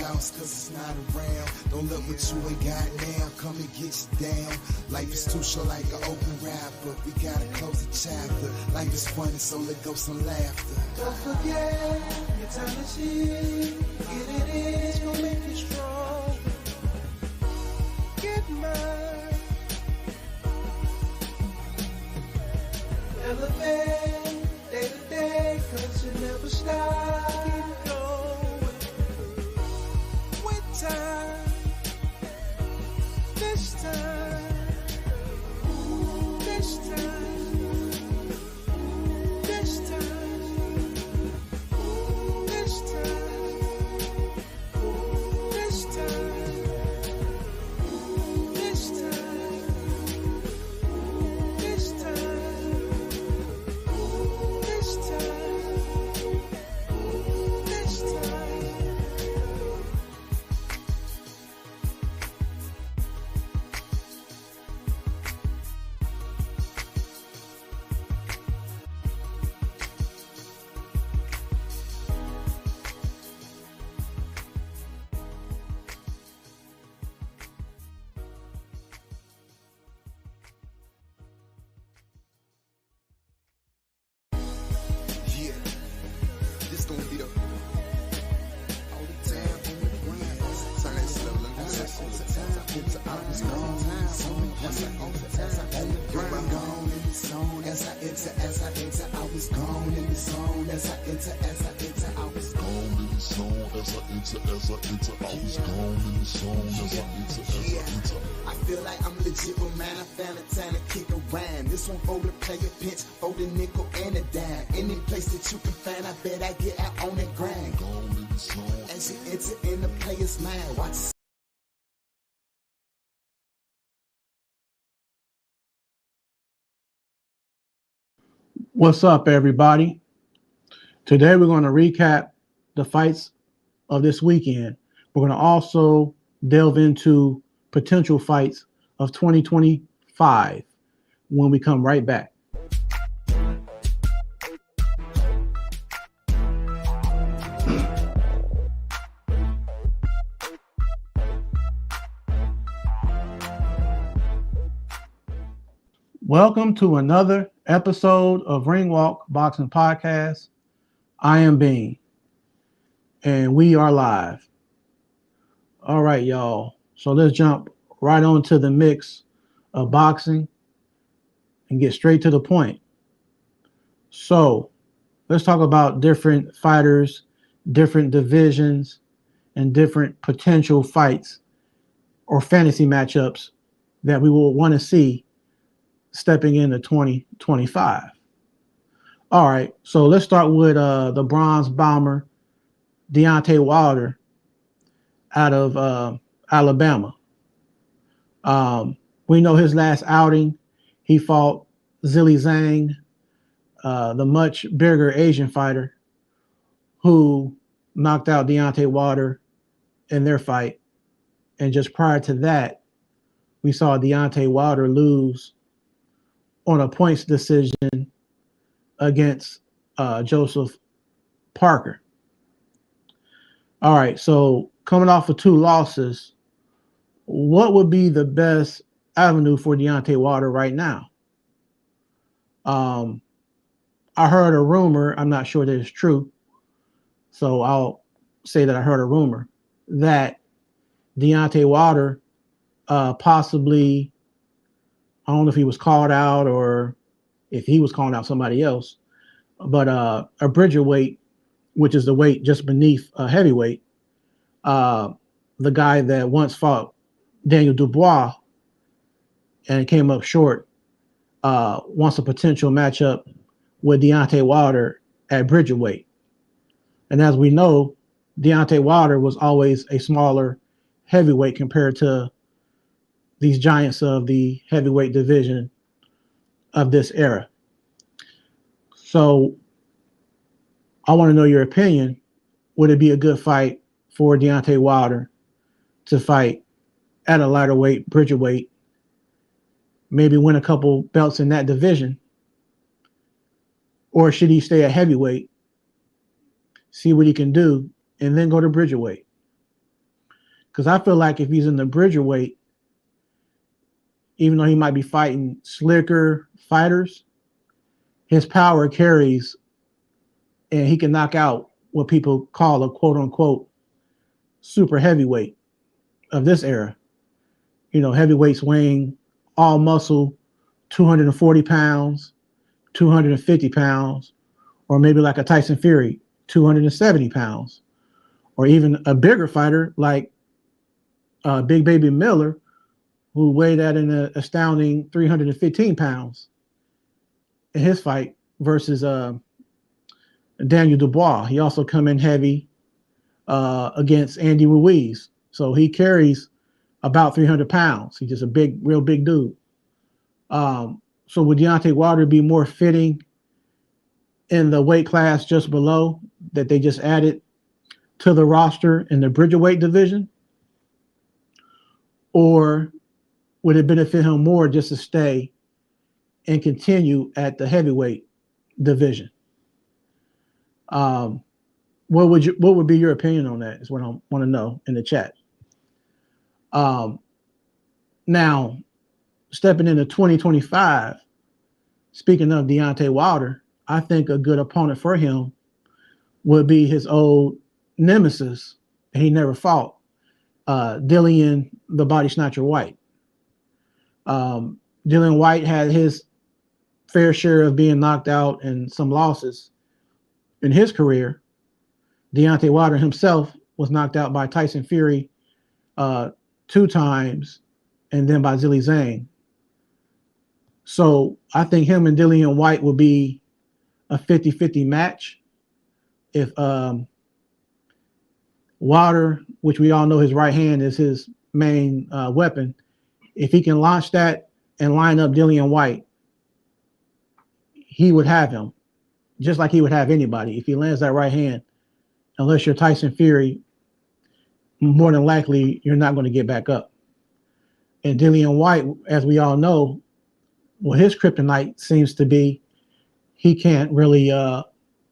house cause it's not around. Don't look what you ain't got now. Come and get you down. Life is too short like an open rapper. We gotta close the chapter. Life is funny, so let go some laughter. Don't forget your time is here. Get it in, it's gonna make you strong. Get mine. Elevate day to day, cause you never stop. Keep going. With time. This time. This time. This time. This time. This time. This time. This time. This time. This time. Yeah, this gonna be the all the time on the grind. Turn that slow, look at that all the time. I was gone in the zone, as I on the grind, gone in the zone, as I enter, I was gone in the zone, as I enter, I was Gone in the zone as I enter, I was gone in the zone as I enter. I feel like I'm legit with man. I found a time to kick around. This one for the player pinch, for the nickel and a dime. Any place that you can find, I bet I get out on the grind. Gone in the zone. As you enter in the player's mind, watch. What's up, everybody? Today we're going to recap the fights of this weekend. We're going to also delve into potential fights of 2025 when we come right back. Welcome to another episode of Ring Walk Boxing Podcast. I am Bean, and we are live. All right, y'all. So let's jump right on to the mix of boxing and get straight to the point. So let's talk about different fighters, different divisions, and different potential fights or fantasy matchups that we will want to see stepping into 2025. All right, so let's start with the bronze bomber, Deontay Wilder, out of Alabama. We know his last outing, he fought Zhilei Zhang, the much bigger Asian fighter, who knocked out Deontay Wilder in their fight. And just prior to that, we saw Deontay Wilder lose on a points decision against Joseph Parker. All right, so coming off of two losses, what would be the best avenue for Deontay Wilder right now? I heard a rumor, I'm not sure that it's true, so I'll say that I heard a rumor that Deontay Wilder possibly, I don't know if he was called out or if he was calling out somebody else, but a Bridgerweight, which is the weight just beneath heavyweight, the guy that once fought Daniel Dubois and came up short, wants a potential matchup with Deontay Wilder at Bridgerweight. And as we know, Deontay Wilder was always a smaller heavyweight compared to these giants of the heavyweight division of this era. So I want to know your opinion. Would it be a good fight for Deontay Wilder to fight at a lighter weight, Bridgerweight, maybe win a couple belts in that division? Or should he stay at heavyweight, see what he can do, and then go to Bridgerweight? Because I feel like if he's in the Bridgerweight, even though he might be fighting slicker fighters, his power carries and he can knock out what people call a quote unquote super heavyweight of this era. You know, heavyweights weighing all muscle, 240 pounds, 250 pounds, or maybe like a Tyson Fury, 270 pounds, or even a bigger fighter like Big Baby Miller, who weighed at an astounding 315 pounds in his fight versus Daniel Dubois. He also come in heavy against Andy Ruiz. So he carries about 300 pounds. He's just a big, real big dude. So would Deontay Wilder be more fitting in the weight class just below that they just added to the roster in the Bridgerweight division? Or would it benefit him more just to stay and continue at the heavyweight division? What would be your opinion on that is what I want to know in the chat. Now, stepping into 2025, speaking of Deontay Wilder, I think a good opponent for him would be his old nemesis he never fought, Dillian the Body Snatcher Whyte. Dillian Whyte had his fair share of being knocked out and some losses in his career. Deontay Wilder himself was knocked out by Tyson Fury 2 times and then by Zilly Zhang. So I think him and Dillian Whyte will be a 50-50 match. If Wilder, which we all know his right hand is his main weapon, if he can launch that and line up Dillian Whyte, he would have him, just like he would have anybody. If he lands that right hand, unless you're Tyson Fury, more than likely you're not going to get back up. And Dillian Whyte, as we all know, well, his kryptonite seems to be he can't really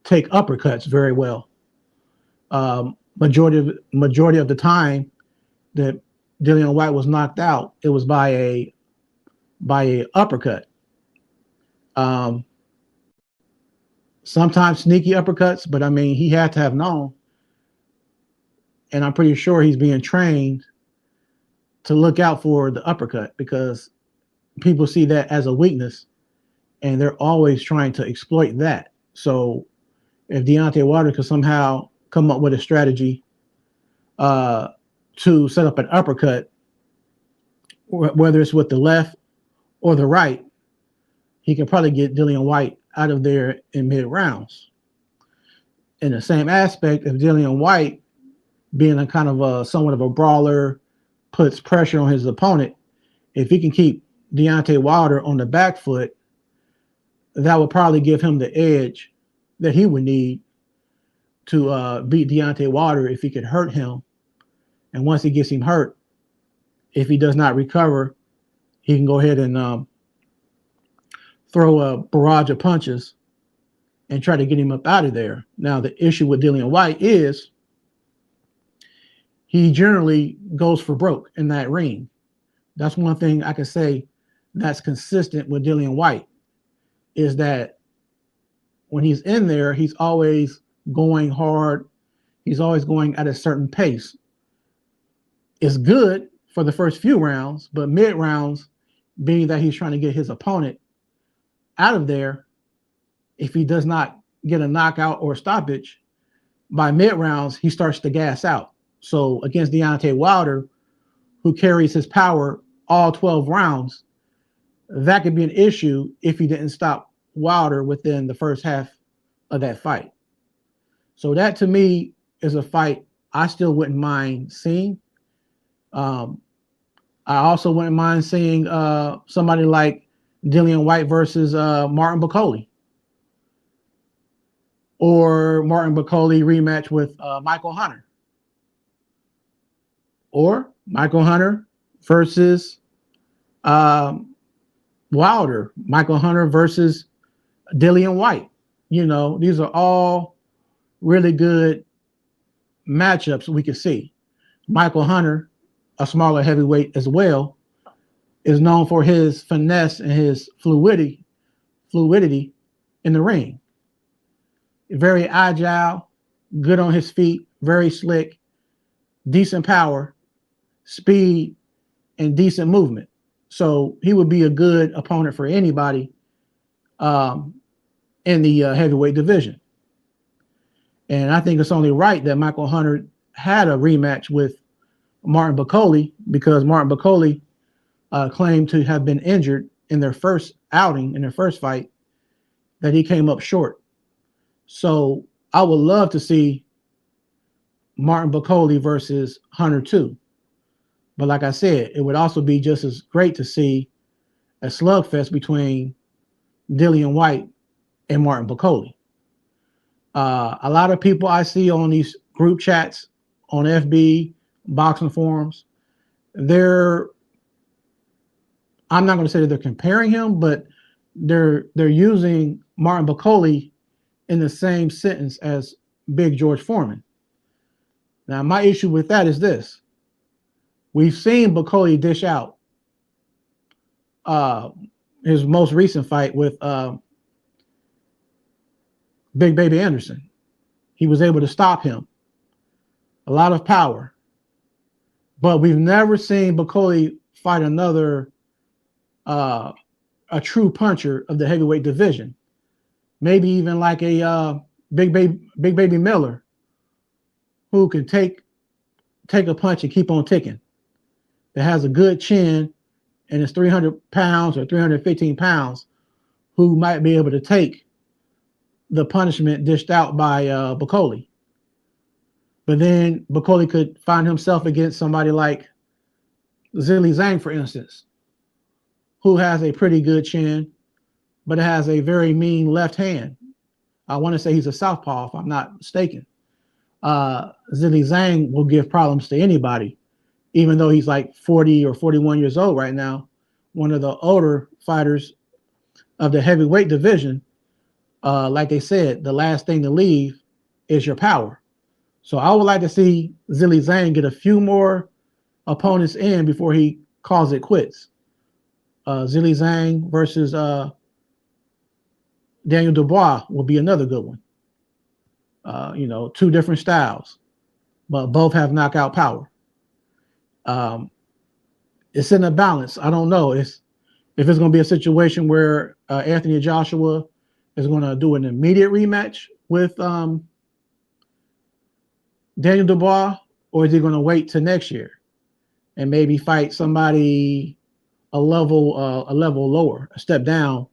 take uppercuts very well. Majority of the time that Dillian Whyte was knocked out, it was by a uppercut. Sometimes sneaky uppercuts, but I mean, he had to have known, and I'm pretty sure he's being trained to look out for the uppercut because people see that as a weakness and they're always trying to exploit that. So if Deontay Wilder could somehow come up with a strategy to set up an uppercut, whether it's with the left or the right, he can probably get Dillian Whyte out of there in mid rounds. In the same aspect, if Dillian Whyte, being a kind of somewhat of a brawler, puts pressure on his opponent, if he can keep Deontay Wilder on the back foot, that would probably give him the edge that he would need to beat Deontay Wilder if he could hurt him. And once he gets him hurt, if he does not recover, he can go ahead and throw a barrage of punches and try to get him up out of there. Now, the issue with Dillian Whyte is he generally goes for broke in that ring. That's one thing I can say that's consistent with Dillian Whyte, is that when he's in there, he's always going hard. He's always going at a certain pace. It's good for the first few rounds, but mid rounds, being that he's trying to get his opponent out of there, if he does not get a knockout or stoppage, by mid rounds, he starts to gas out. So against Deontay Wilder, who carries his power all 12 rounds, that could be an issue if he didn't stop Wilder within the first half of that fight. So that to me is a fight I still wouldn't mind seeing. I also wouldn't mind seeing somebody like Dillian Whyte versus Martin Bakole, or Martin Bakole rematch with Michael Hunter, or Michael Hunter versus Wilder, Michael Hunter versus Dillian Whyte. You know, these are all really good matchups we could see. Michael Hunter a smaller heavyweight as well, is known for his finesse and his fluidity in the ring. Very agile, good on his feet, very slick, decent power, speed, and decent movement. So he would be a good opponent for anybody in the heavyweight division. And I think it's only right that Michael Hunter had a rematch with Martin Bakole, because Martin Bakole claimed to have been injured in their first outing, in their first fight, that he came up short. So I would love to see Martin Bakole versus Hunter too. But like I said, it would also be just as great to see a slugfest between Dillian Whyte and Martin Bakole. A lot of people I see on these group chats on FB, boxing forums, I'm not going to say that they're comparing him, but they're using Martin Bakole in the same sentence as Big George Foreman. Now, my issue with that is this. We've seen Bakole dish out his most recent fight with Big Baby Anderson. He was able to stop him. A lot of power. But we've never seen Bakole fight another a true puncher of the heavyweight division. Maybe even like a Big Baby Miller, who can take a punch and keep on ticking. That has a good chin and is 300 pounds or 315 pounds, who might be able to take the punishment dished out by Bakole. But then Bakole could find himself against somebody like Zhilei Zhang, for instance, who has a pretty good chin, but has a very mean left hand. I want to say he's a southpaw, if I'm not mistaken. Zhilei Zhang will give problems to anybody, even though he's like 40 or 41 years old right now, one of the older fighters of the heavyweight division. Like they said, the last thing to leave is your power. So I would like to see Zhilei Zhang get a few more opponents in before he calls it quits. Zhilei Zhang versus Daniel Dubois will be another good one. Two different styles, but both have knockout power. It's in a balance. I don't know if it's going to be a situation where Anthony Joshua is going to do an immediate rematch with Daniel Dubois, or is he going to wait till next year and maybe fight somebody a level lower, a step down,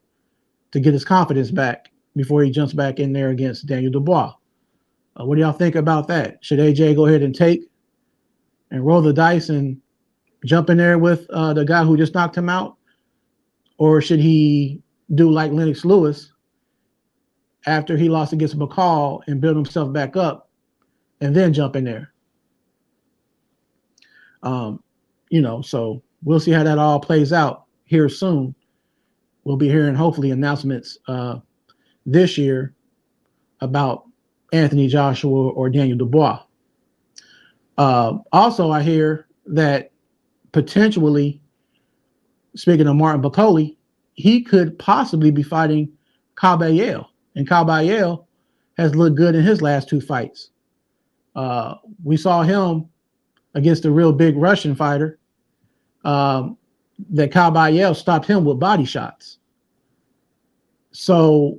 to get his confidence back before he jumps back in there against Daniel Dubois? What do y'all think about that? Should AJ go ahead and take and roll the dice and jump in there with the guy who just knocked him out? Or should he do like Lennox Lewis after he lost against McCall and build himself back up and then jump in there? So we'll see how that all plays out here soon. We'll be hearing hopefully announcements this year about Anthony Joshua or Daniel Dubois. Also, I hear that potentially, speaking of Martin Bakole, he could possibly be fighting Caballero, and Caballero has looked good in his last two fights. We saw him against a real big Russian fighter. That Caballero stopped him with body shots. So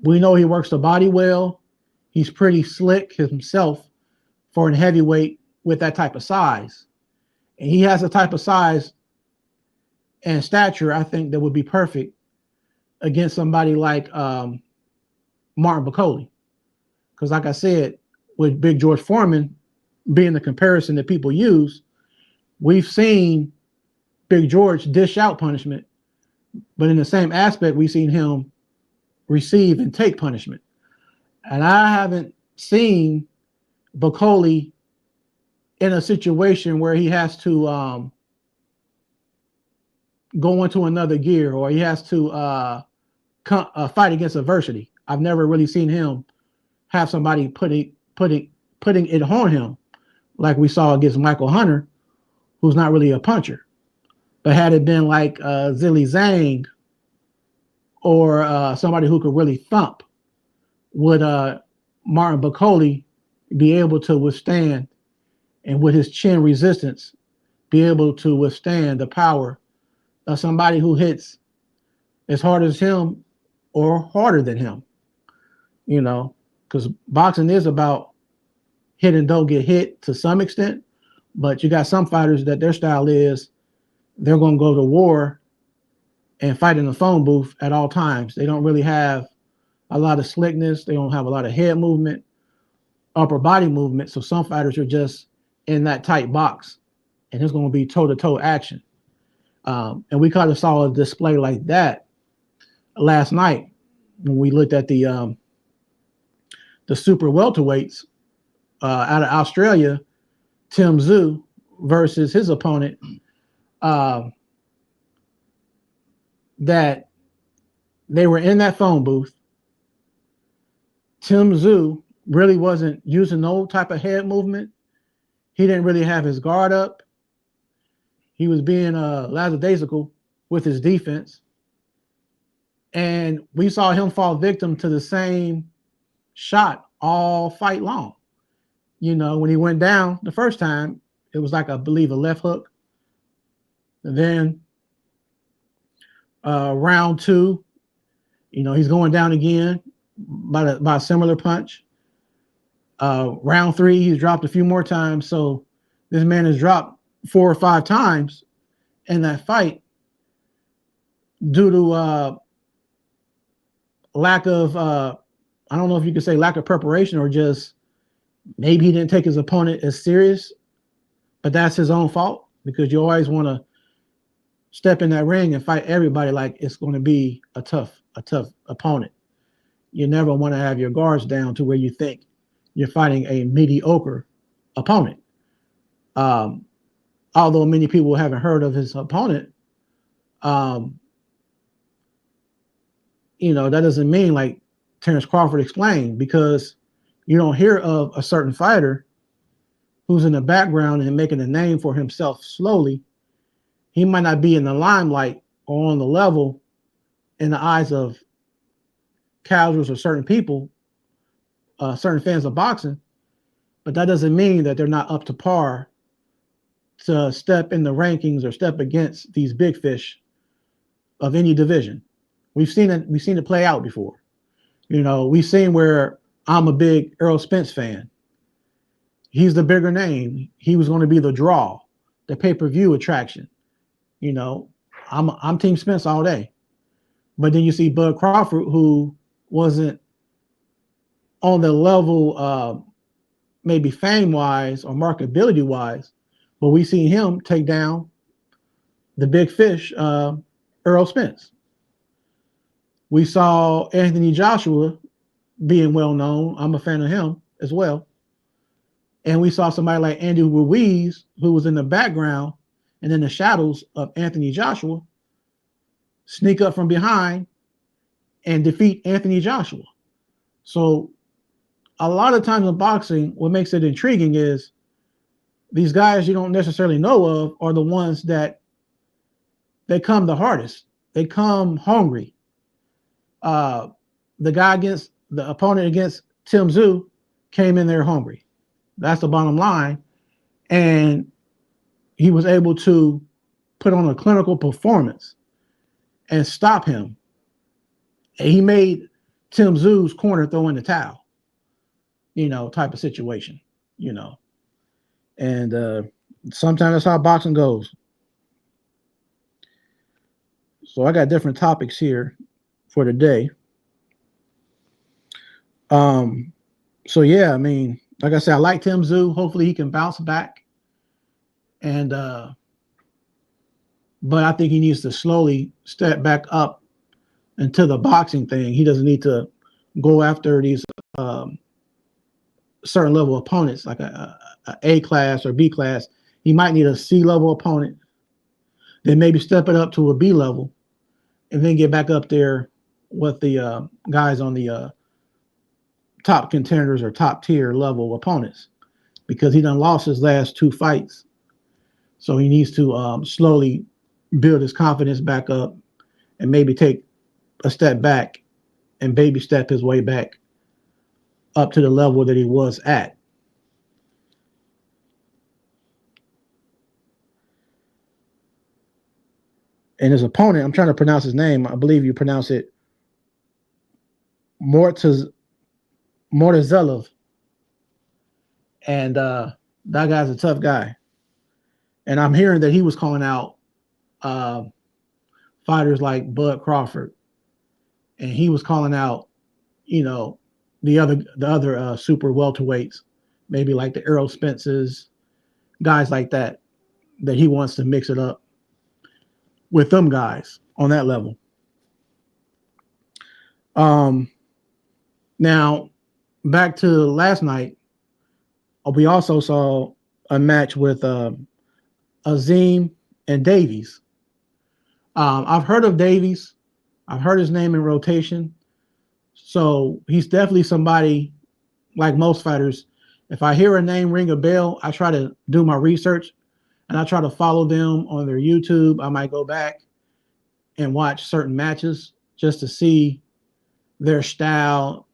we know he works the body well. He's pretty slick himself for a heavyweight with that type of size. And he has a type of size and stature, I think, that would be perfect against somebody like Martin Bakole. Because like I said, with Big George Foreman being the comparison that people use, we've seen Big George dish out punishment, but in the same aspect, we've seen him receive and take punishment. And I haven't seen Bakole in a situation where he has to go into another gear, or he has to fight against adversity. I've never really seen him have somebody putting it on him like we saw against Michael Hunter, who's not really a puncher. But had it been like Zilly Zhang or somebody who could really thump, would Martin Bakole be able to withstand, and with his chin resistance, be able to withstand the power of somebody who hits as hard as him or harder than him? You know, because boxing is about hit and don't get hit to some extent, but you got some fighters that their style is they're going to go to war and fight in the phone booth at all times. They don't really have a lot of slickness. They don't have a lot of head movement, upper body movement. So some fighters are just in that tight box, and it's going to be toe-to-toe action. And we kind of saw a display like that last night when we looked at the super welterweights out of Australia, Tim Tszyu versus his opponent, that they were in that phone booth. Tim Tszyu really wasn't using no type of head movement. He didn't really have his guard up. He was being lackadaisical with his defense. And we saw him fall victim to the same shot all fight long. You know, when he went down the first time, it was like, I believe, a left hook. And then round two, you know, he's going down again by a similar punch. Round three, he's dropped a few more times. So this man has dropped 4 or 5 times in that fight due to lack of, I don't know if you could say lack of preparation, or just maybe he didn't take his opponent as serious, but that's his own fault, because you always want to step in that ring and fight everybody like it's going to be a tough opponent. You never want to have your guards down to where you think you're fighting a mediocre opponent. Although many people haven't heard of his opponent, you know, that doesn't mean, like Terrence Crawford explained, because you don't hear of a certain fighter who's in the background and making a name for himself slowly. He might not be in the limelight or on the level in the eyes of casuals or certain people, certain fans of boxing, but that doesn't mean that they're not up to par to step in the rankings or step against these big fish of any division. We've seen it play out before. You know, we've seen where I'm a big Errol Spence fan. He's the bigger name. He was going to be the draw, the pay-per-view attraction. You know, I'm Team Spence all day. But then you see Bud Crawford, who wasn't on the level, maybe fame-wise or marketability-wise, but we see him take down the big fish, Errol Spence. We saw Anthony Joshua being well known. I'm a fan of him as well. And we saw somebody like Andy Ruiz, who was in the background and in the shadows of Anthony Joshua, sneak up from behind and defeat Anthony Joshua. So a lot of times in boxing, what makes it intriguing is these guys you don't necessarily know of are the ones that they come the hardest. They come hungry. The opponent against Tim Tszyu came in there hungry. That's the bottom line. And he was able to put on a clinical performance and stop him. And he made Tim Tszyu's corner throw in the towel, you know, type of situation, you know. And sometimes that's how boxing goes. So I got different topics here for today. So yeah, I mean, like I said, I like Tim Tszyu. Hopefully he can bounce back. And but I think he needs to slowly step back up into the boxing thing. He doesn't need to go after these certain level opponents, like a class or B class. He might need a C level opponent, then maybe step it up to a B level, and then get back up there with the guys on the top contenders or top tier level opponents, because he done lost his last 2 fights. So he needs to slowly build his confidence back up and maybe take a step back and baby step his way back up to the level that he was at. And his opponent, I'm trying to pronounce his name. I believe you pronounce it Mortaz Mortazelov. And that guy's a tough guy. And I'm hearing that he was calling out uh, fighters like Bud Crawford, and he was calling out, you know, the other super welterweights, maybe like the Errol Spences, guys like that, that he wants to mix it up with them guys on that level. Um, Now back to last night, we also saw a match with Azim and Davies. I've heard of Davies. I've heard his name in rotation. So he's definitely somebody like most fighters. If I hear a name ring a bell, I try to do my research and I try to follow them on their YouTube. I might go back and watch certain matches just to see their style,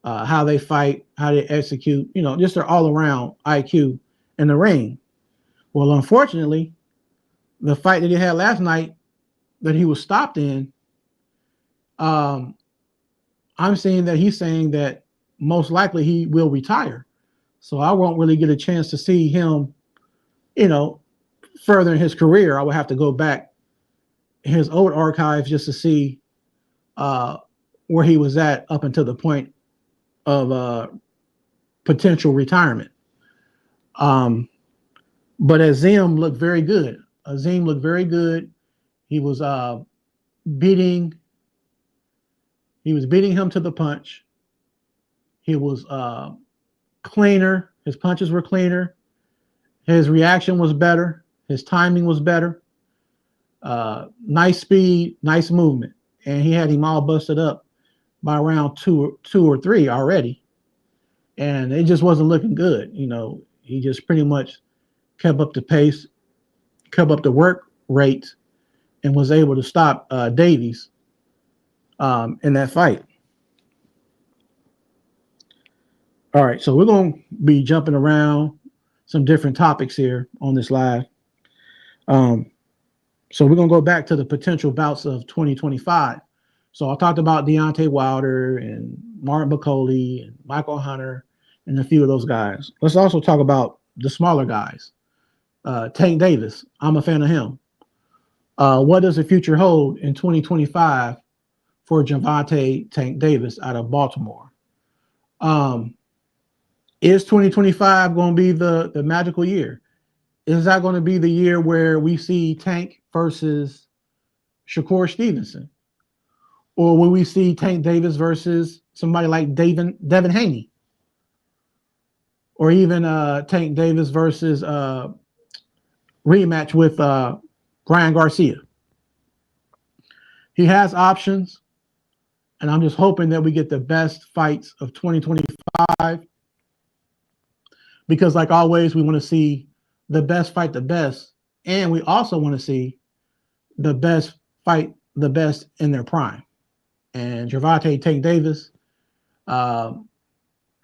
how they fight, how they execute, just their all around IQ in the ring. Well, unfortunately, the fight that he had last night that he was stopped in, I'm seeing that he's saying that most likely he will retire. So I won't really get a chance to see him, further in his career. I would have to go back in his old archives just to see where he was at up until the point of potential retirement. But Azim looked very good. Azim looked very good. He was beating him to the punch. He was cleaner. His punches were cleaner. His reaction was better. His timing was better. Nice speed, nice movement. And he had him all busted up by round two or three already. And it just wasn't looking good. He just pretty much kept up the pace, kept up the work rate, and was able to stop Davies in that fight. All right, so we're going to be jumping around some different topics here on this live. So we're going to go back to the potential bouts of 2025. So I talked about Deontay Wilder and Martin Bacoli and Michael Hunter and a few of those guys. Let's also talk about the smaller guys. Tank Davis, I'm a fan of him. What does the future hold in 2025 for Gervonta Tank Davis out of Baltimore? Is 2025 going to be the magical year? Is that going to be the year where we see Tank versus Shakur Stevenson? Or will we see Tank Davis versus somebody like Devin Haney? Or even Tank Davis versus rematch with Brian Garcia? He has options, and I'm just hoping that we get the best fights of 2025. Because like always, we want to see the best fight the best, and we also want to see the best fight the best in their prime. And Gervonta Tank Davis,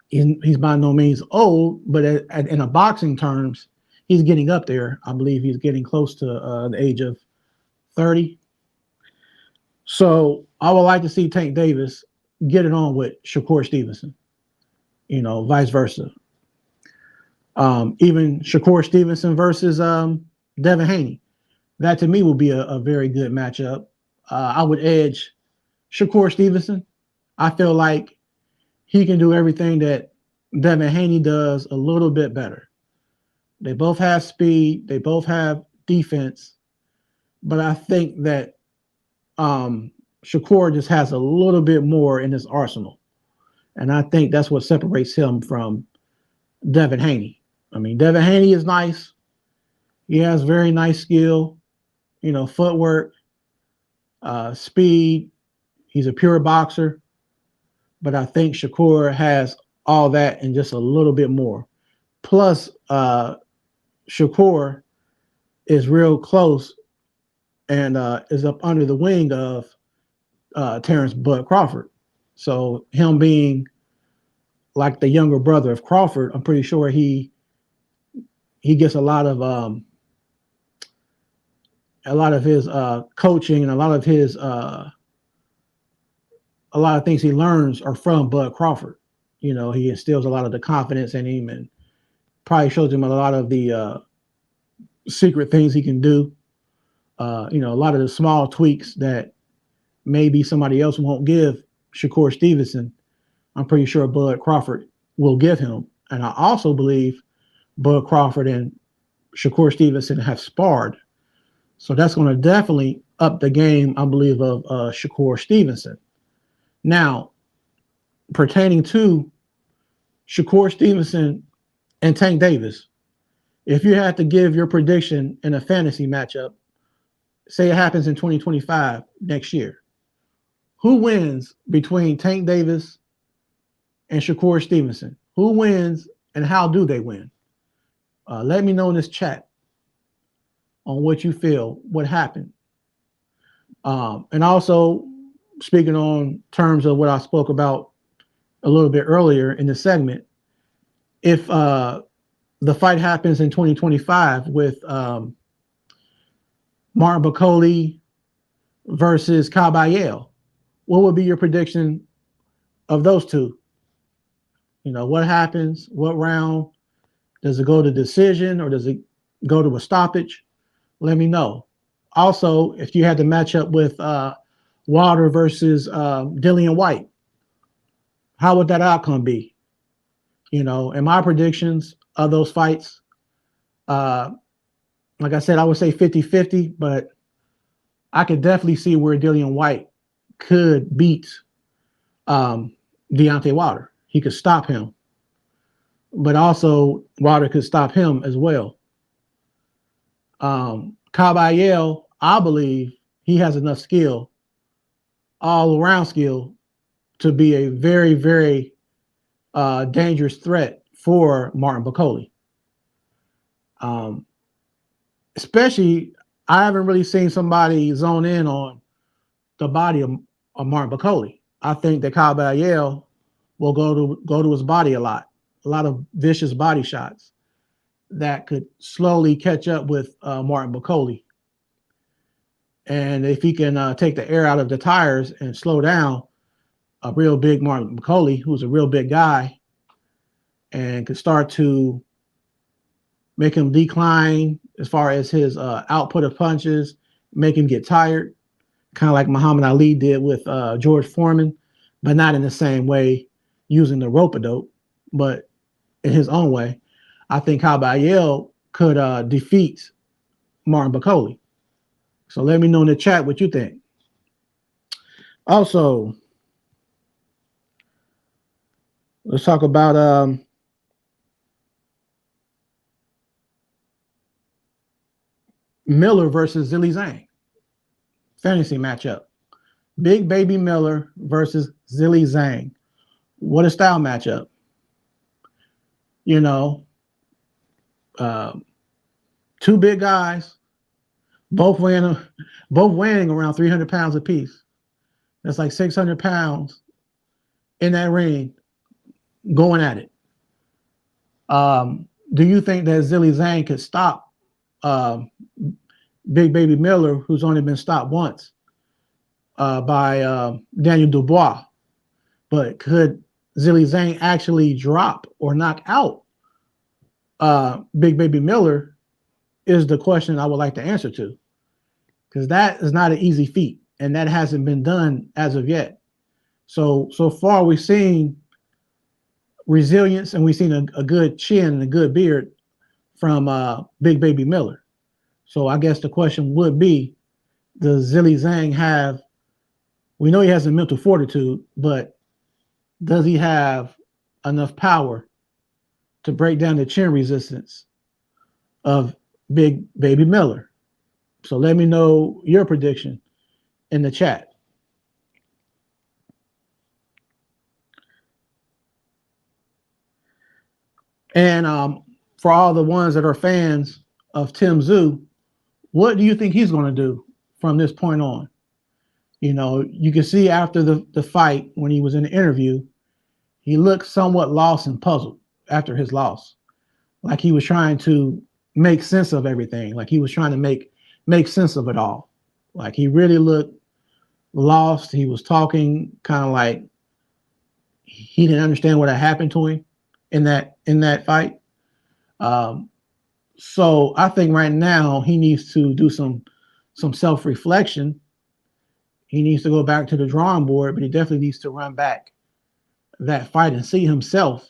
he's by no means old, but in a boxing terms, he's getting up there. I believe he's getting close to the age of 30. So I would like to see Tank Davis get it on with Shakur Stevenson, vice versa. Even Shakur Stevenson versus Devin Haney. That to me will be a very good matchup. I would edge Shakur Stevenson. I feel like he can do everything that Devin Haney does a little bit better. They both have speed. They both have defense. But I think that Shakur just has a little bit more in his arsenal. And I think that's what separates him from Devin Haney. I mean, Devin Haney is nice. He has very nice skill, footwork, speed. He's a pure boxer. But I think Shakur has all that and just a little bit more. Plus, Shakur is real close and is up under the wing of Terrence Bud Crawford. So him being like the younger brother of Crawford, I'm pretty sure he gets a lot of his coaching and a lot of things he learns are from Bud Crawford. You know, he instills a lot of the confidence in him and probably shows him a lot of the secret things he can do. You know, a lot of the small tweaks that maybe somebody else won't give Shakur Stevenson. I'm pretty sure Bud Crawford will give him. And I also believe Bud Crawford and Shakur Stevenson have sparred. So that's going to definitely up the game, I believe, of Shakur Stevenson. Now, pertaining to Shakur Stevenson and Tank Davis, if you had to give your prediction in a fantasy matchup, say it happens in 2025 next year, who wins between Tank Davis and Shakur Stevenson? Who wins and how do they win? Let me know in this chat on what you feel, what happened. And also, speaking on terms of what I spoke about a little bit earlier in the segment, if the fight happens in 2025 with Martin Bakole versus Kabayel, what would be your prediction of those two? You know, what happens? What round? Does it go to decision or does it go to a stoppage? Let me know. Also, if you had to match up with Wilder versus Dillian Whyte, how would that outcome be? You know, in my predictions of those fights, like I said, I would say 50-50, but I could definitely see where Dillian Whyte could beat Deontay Wilder. He could stop him, but also Wilder could stop him as well. Kabayel, I believe he has enough skill, all around skill, to be a very, very dangerous threat for Martin Bakole. Especially, I haven't really seen somebody zone in on the body of Martin Bakole. I think that Kabayel will go to his body a lot of vicious body shots that could slowly catch up with Martin Bakole. And if he can take the air out of the tires and slow down a real big Martin Bakole, who's a real big guy, and could start to make him decline as far as his output of punches, make him get tired, kind of like Muhammad Ali did with George Foreman, but not in the same way using the rope-a-dope, but in his own way. I think Kabayel could defeat Martin Bakole. So let me know in the chat what you think. Also, let's talk about Miller versus Zhilei Zhang. Fantasy matchup. Big Baby Miller versus Zhilei Zhang. What a style matchup. You know, two big guys, both weighing around 300 pounds apiece. That's like 600 pounds in that ring going at it. Do you think that Zhilei Zhang could stop Big Baby Miller, who's only been stopped once by Daniel Dubois? But could Zhilei Zhang actually drop or knock out Big Baby Miller is the question I would like to answer to, because that is not an easy feat, and that hasn't been done as of yet. So far we've seen resilience, and we've seen a good chin and a good beard from Big Baby Miller. So I guess the question would be, does Zhilei Zhang have, we know he has a mental fortitude, but does he have enough power to break down the chin resistance of Big Baby Miller? So let me know your prediction in the chat. And for all the ones that are fans of Tim Tszyu, What do you think he's going to do from this point on? You know, you can see after the fight when he was in the interview, he looked somewhat lost and puzzled after his loss, like he was trying to make sense of everything, like he was trying to make sense of it all. Like he really looked lost. He was talking kind of like he didn't understand what had happened to him in that fight. Um, so I think right now he needs to do some self reflection. He needs to go back to the drawing board, but he definitely needs to run back that fight and see himself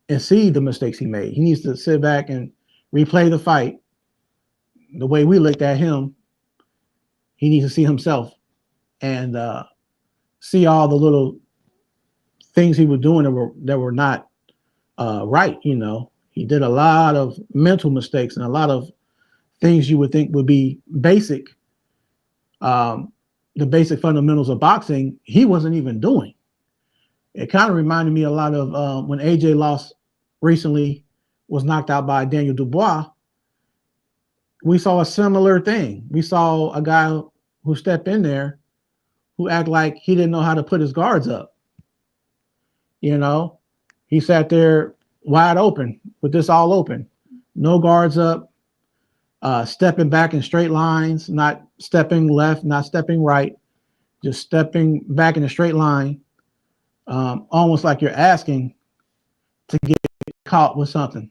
and see the mistakes he made. He needs to sit back and replay the fight the way we looked at him. He needs to see himself and see all the little things he was doing that were not right. You know, he did a lot of mental mistakes and a lot of things you would think would be basic, um, the basic fundamentals of boxing. He wasn't even doing. It kind of reminded me a lot of when AJ lost recently, was knocked out by Daniel Dubois. We saw a similar thing. We saw a guy who stepped in there who acted like he didn't know how to put his guards up. You know, he sat there wide open with this all open, no guards up, stepping back in straight lines, not stepping left, not stepping right, just stepping back in a straight line, almost like you're asking to get caught with something.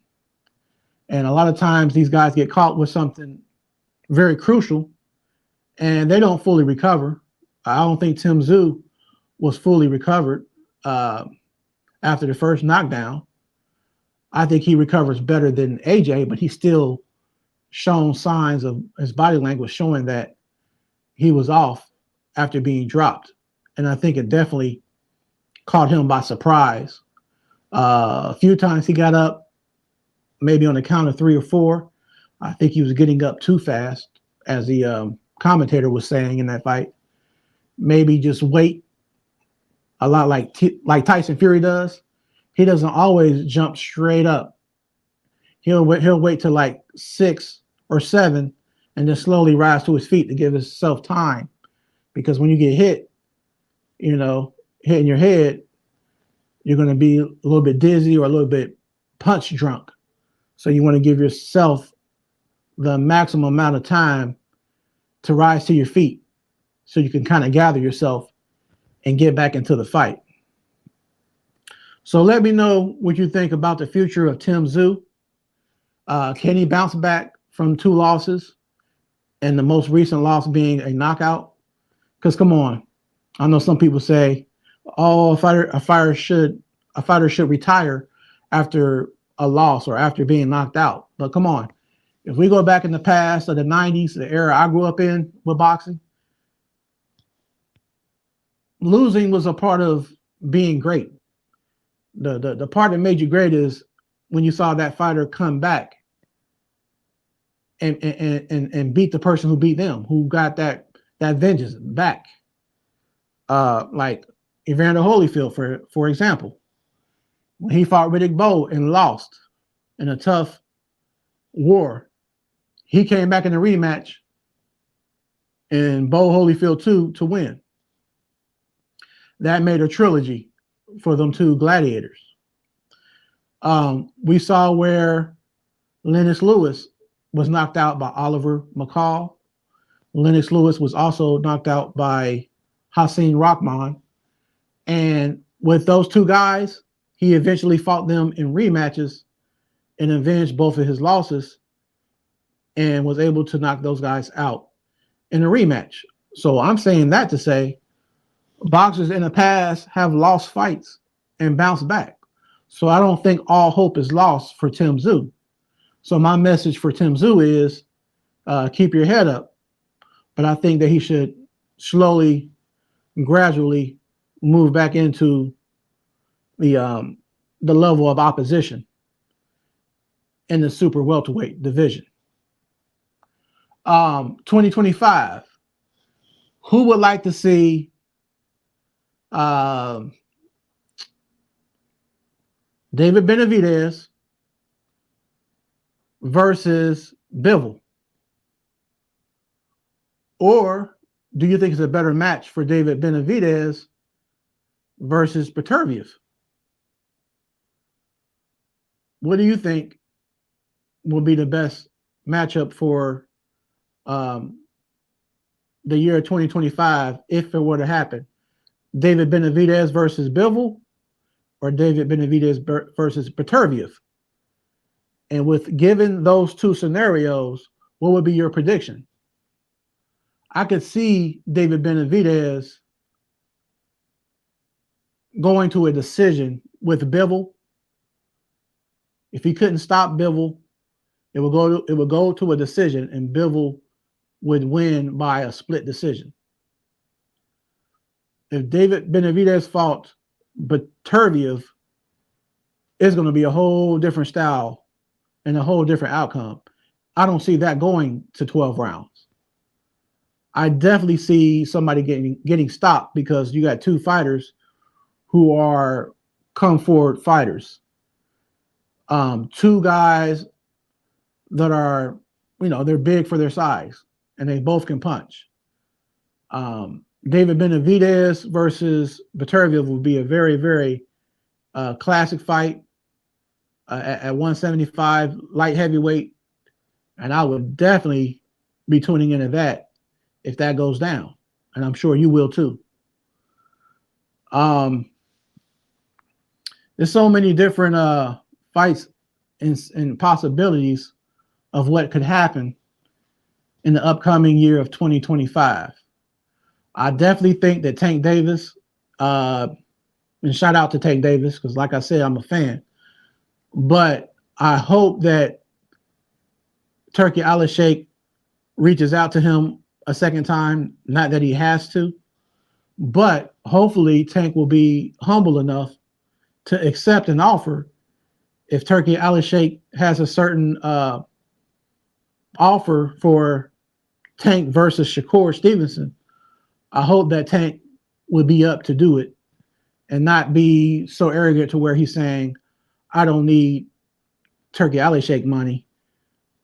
And a lot of times these guys get caught with something very crucial and they don't fully recover. I don't think Tim Tszyu was fully recovered after the first knockdown. I think he recovers better than AJ, but he's still shown signs of his body language showing that he was off after being dropped. And I think it definitely caught him by surprise. A few times he got up, maybe on the count of 3 or 4. I think he was getting up too fast, as the commentator was saying in that fight. Maybe just wait a lot like Tyson Fury does. He doesn't always jump straight up. He'll wait till like 6 or 7 and then slowly rise to his feet to give himself time. Because when you get hit, you know, hit in your head, you're going to be a little bit dizzy or a little bit punch drunk. So you want to give yourself the maximum amount of time to rise to your feet so you can kind of gather yourself and get back into the fight. So let me know what you think about the future of Tim Tszyu. Can he bounce back from 2 losses and the most recent loss being a knockout? Because come on, I know some people say, "Oh, a fighter should retire after a loss or after being knocked out." But come on, if we go back in the past of the '90s, the era I grew up in with boxing, losing was a part of being great. The part that made you great is when you saw that fighter come back and beat the person who beat them, who got that vengeance back. Like Evander Holyfield, for example, when he fought Riddick Bowe and lost in a tough war, he came back in the rematch and Bowe Holyfield 2 to win. That made a trilogy for them 2 gladiators. We saw where Lennox Lewis was knocked out by Oliver McCall. Lennox Lewis was also knocked out by Hasim Rahman. And with those 2 guys, he eventually fought them in rematches and avenged both of his losses and was able to knock those guys out in a rematch. So I'm saying that to say boxers in the past have lost fights and bounced back. So I don't think all hope is lost for Tim Tszyu. So my message for Tim Tszyu is keep your head up. But I think that he should slowly, gradually move back into the level of opposition in the super welterweight division. 2025. Who would like to see David Benavidez versus Bivol? Or do you think it's a better match for David Benavidez versus Beterbiev? What do you think will be the best matchup for um, the year 2025 if it were to happen? David Benavidez versus Bivol or David Benavidez versus Beterbiev? And with given those two scenarios, what would be your prediction? I could see David Benavidez going to a decision with Bivol. If he couldn't stop Bivol, it would go to a decision, and Bivol would win by a split decision. If David Benavidez fought Beterbiev, it's going to be a whole different style and a whole different outcome. I don't see that going to 12 rounds. I definitely see somebody getting stopped because you got two fighters who are come forward fighters. Two guys that are, they're big for their size and they both can punch. David Benavidez versus Beterbiev would be a very, very classic fight at 175 light heavyweight. And I would definitely be tuning into that if that goes down. And I'm sure you will too. There's so many different fights and possibilities of what could happen in the upcoming year of 2025. I definitely think that Tank Davis, and shout out to Tank Davis, because like I said, I'm a fan. But I hope that Turki Al-Sheikh reaches out to him a second time, not that he has to, but hopefully Tank will be humble enough to accept an offer. If Turki Al-Sheikh has a certain offer for Tank versus Shakur Stevenson, I hope that Tank would be up to do it and not be so arrogant to where he's saying, I don't need Turki Al-Sheikh money.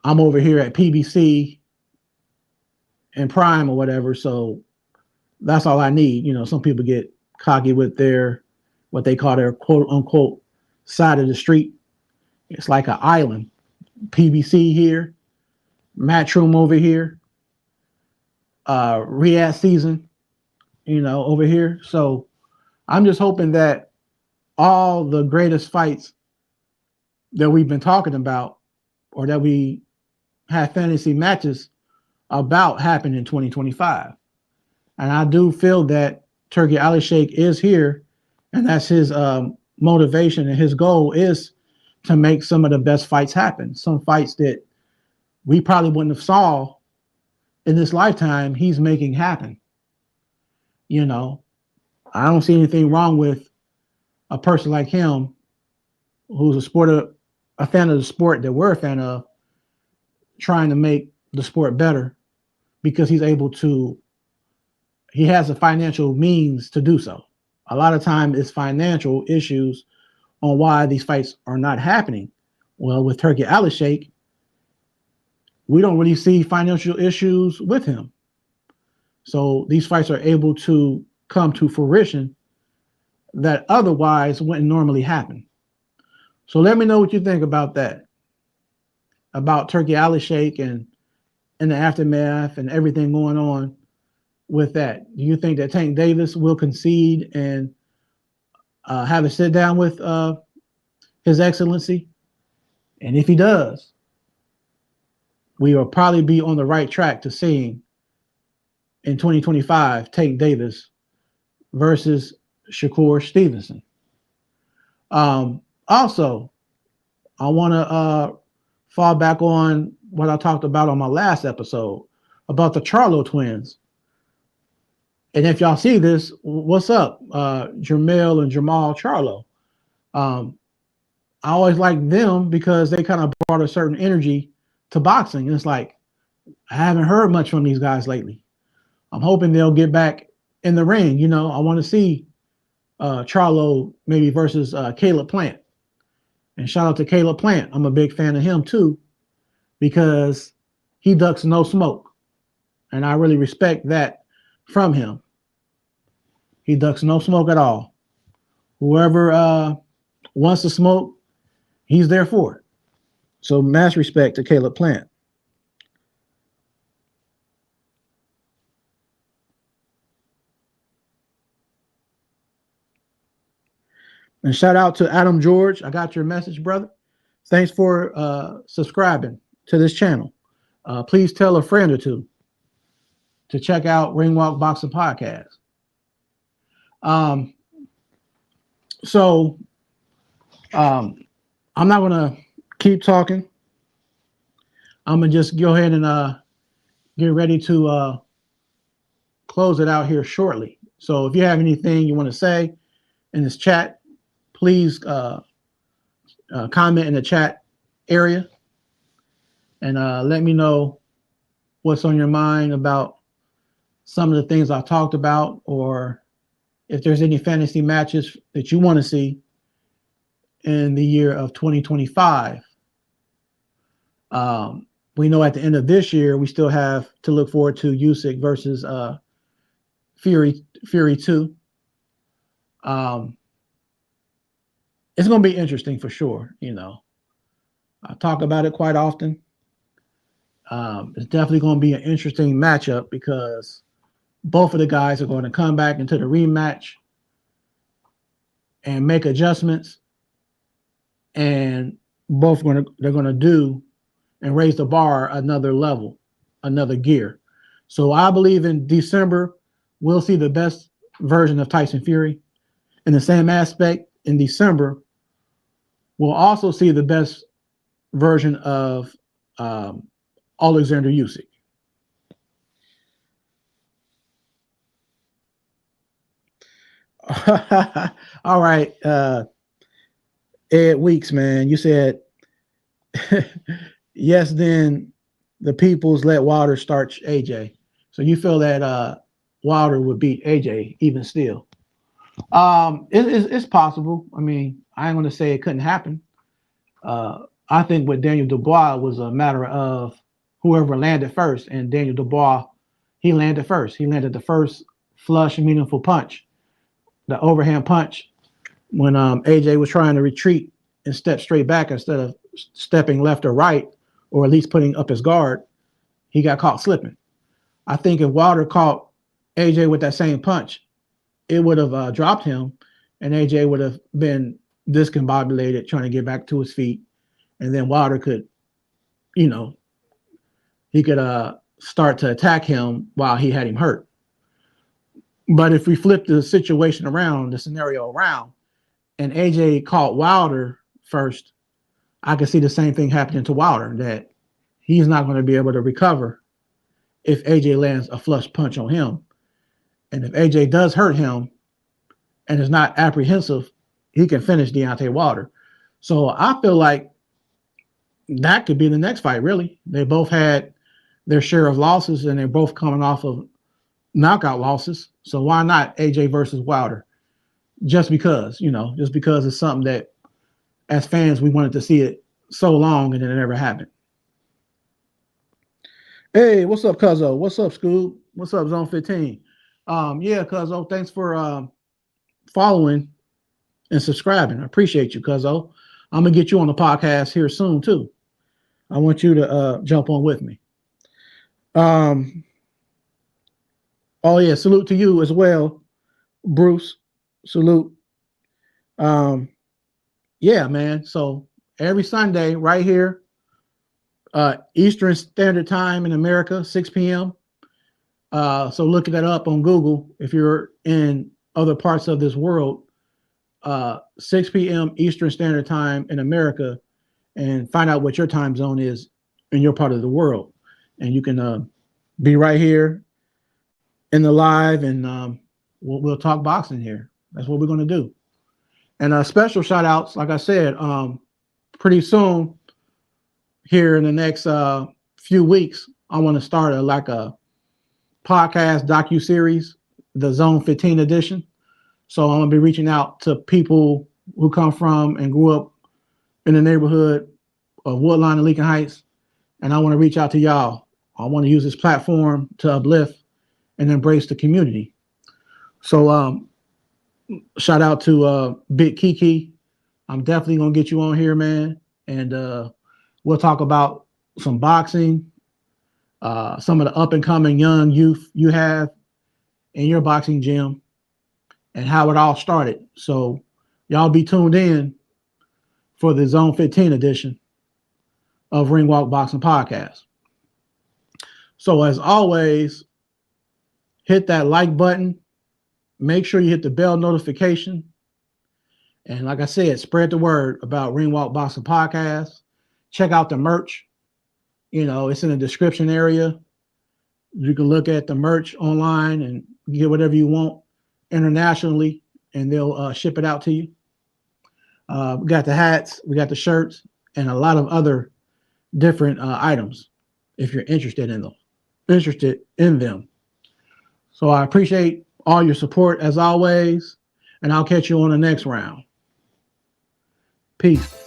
I'm over here at PBC and Prime or whatever, so that's all I need. Some people get cocky with what they call their quote unquote side of the street. It's like an island. PBC here, Matchroom over here, Riyadh season, over here. So I'm just hoping that all the greatest fights that we've been talking about or that we have fantasy matches about happen in 2025. And I do feel that Turki Al-Sheikh is here, and that's his motivation, and his goal is to make some of the best fights happen. Some fights that we probably wouldn't have saw in this lifetime, he's making happen. I don't see anything wrong with a person like him who's a fan of the sport that we're a fan of, trying to make the sport better because he has the financial means to do so. A lot of time it's financial issues on why these fights are not happening. Well, with Turki Al-Sheikh, we don't really see financial issues with him. So these fights are able to come to fruition that otherwise wouldn't normally happen. So let me know what you think about that, about Turki Al-Sheikh and the aftermath and everything going on with that. Do you think that Tank Davis will concede and have a sit down with His Excellency? And if he does, we will probably be on the right track to seeing in 2025 Tank Davis versus Shakur Stevenson. Also, I want to fall back on what I talked about on my last episode about the Charlo twins. And if y'all see this, what's up? Jermell and Jamal Charlo. I always liked them because they kind of brought a certain energy to boxing. And it's like, I haven't heard much from these guys lately. I'm hoping they'll get back in the ring. I want to see Charlo maybe versus Caleb Plant. And shout out to Caleb Plant. I'm a big fan of him too, because he ducks no smoke. and I really respect that from him. He ducks no smoke at all. Whoever wants to smoke, he's there for it. So mass respect to Caleb Plant. And shout out to Adam George. I got your message, brother. Thanks for subscribing to this channel. Please tell a friend or two to check out Ring Walk Boxing Podcast. So I'm not gonna keep talking. I'm gonna just go ahead and get ready to close it out here shortly. So if you have anything you want to say in this chat, please comment in the chat area and let me know what's on your mind about some of the things I talked about, or if there's any fantasy matches that you want to see in the year of 2025. We know at the end of this year, we still have to look forward to Usyk versus Fury 2. It's going to be interesting for sure. You know, I talk about it quite often. It's definitely going to be an interesting matchup because both of the guys are going to come back into the rematch and make adjustments, and they're going to do and raise the bar another level, another gear. So I believe in December we'll see the best version of Tyson Fury. In the same aspect, in December we'll also see the best version of Alexander Usyk. All right, Ed Weeks, man, you said yes. Then the people's let Wilder start AJ. So you feel that Wilder would beat AJ even still? It's possible. I mean, I ain't going to say it couldn't happen. I think with Daniel Dubois was a matter of whoever landed first, and Daniel Dubois, he landed first. He landed the first flush, meaningful punch, the overhand punch, when AJ was trying to retreat and step straight back instead of stepping left or right, or at least putting up his guard. He got caught slipping. I think if Wilder caught AJ with that same punch, it would have dropped him, and AJ would have been discombobulated trying to get back to his feet, and then Wilder could, he could start to attack him while he had him hurt. But if we flip the situation around, the scenario around, and AJ caught Wilder first, I could see the same thing happening to Wilder, that he's not going to be able to recover if AJ lands a flush punch on him. And if AJ does hurt him and is not apprehensive, he can finish Deontay Wilder. So I feel like that could be the next fight, really. They both had their share of losses, and they're both coming off of knockout losses. So why not AJ versus Wilder? Just because, just because it's something that as fans, we wanted to see it so long and it never happened. Hey, what's up, Cuzzo? What's up, Scoob? What's up, Zone 15? Yeah, Cuzzo, thanks for following and subscribing. I appreciate you, Cuzzo. I'm going to get you on the podcast here soon, too. I want you to jump on with me. Oh, yeah, salute to you as well, Bruce. Salute. Yeah, man. So every Sunday right here, Eastern Standard Time in America, 6 p.m. So look that up on Google if you're in other parts of this world. 6 p.m. Eastern Standard Time in America, and find out what your time zone is in your part of the world. And you can be right here in the live, and we'll talk boxing here. That's what we're going to do. And special shout outs, like I said, pretty soon here in the next few weeks, I want to start a podcast docu-series, the Zone 15 edition. So I'm going to be reaching out to people who come from and grew up in the neighborhood of Woodline and Lincoln Heights. And I want to reach out to y'all I want to use this platform to uplift and embrace the community. So shout out to Big Kiki. I'm definitely gonna get you on here, man, and we'll talk about some boxing, some of the up and coming young youth you have in your boxing gym, and how it all started. So y'all be tuned in for the Zone 15 edition of Ring Walk Boxing Podcast. So as always, hit that like button. Make sure you hit the bell notification. And like I said, spread the word about Ring Walk Boxing Podcast. Check out the merch. You know, it's in the description area. You can look at the merch online and get whatever you want internationally, and they'll ship it out to you. We got the hats, we got the shirts, and a lot of other different items if you're interested in them. So I appreciate all your support as always, and I'll catch you on the next round. Peace.